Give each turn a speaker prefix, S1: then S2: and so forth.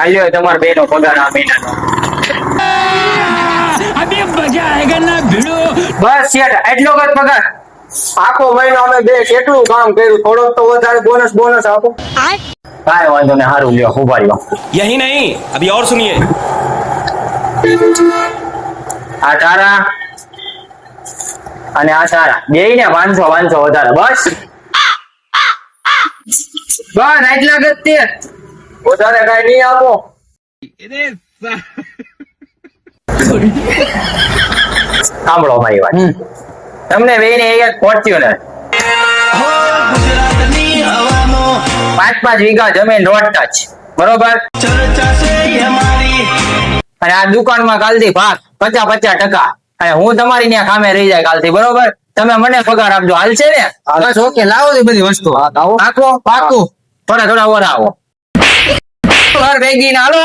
S1: આલ્યો તમાર બે નો પગાર આ મહિનાનો.
S2: अभी मजा आएगा ना भिड़ो.
S1: બસ શેઠ એટલો જ પગાર.
S3: આખો મહિનો અમે બે કેટલું કામ કર્યું, થોડોક તો વધારે બોનસ આપો.
S1: કાંઈ વાંધો ને, સારું લ્યો ઉભા રહ્યો.
S4: यही नहीं, अभी और सुनिए.
S1: આ તારા અને આ તારા બે ને 500 વધારે. બસ એટલા જ તે.
S3: વધારે કઈ નહીં આપો.
S1: સાંભળો મારી વાત. તમને બે ને એક ફોર્ચ્યુનર 5 વીઘા જમીન રોડ ટચ, બરોબર. અને આ દુકાનમાં કાલથી ભાગ 50%. અને હું તમારી ત્યાં કામે રહી જાય કાલથી, બરોબર. તમે મને પગાર આપજો, હાલશે ને? બસ ઓકે, લાવો એ બધી વસ્તુ. પાકું થોડા ઓર આવો. ભેગી ના હાલો.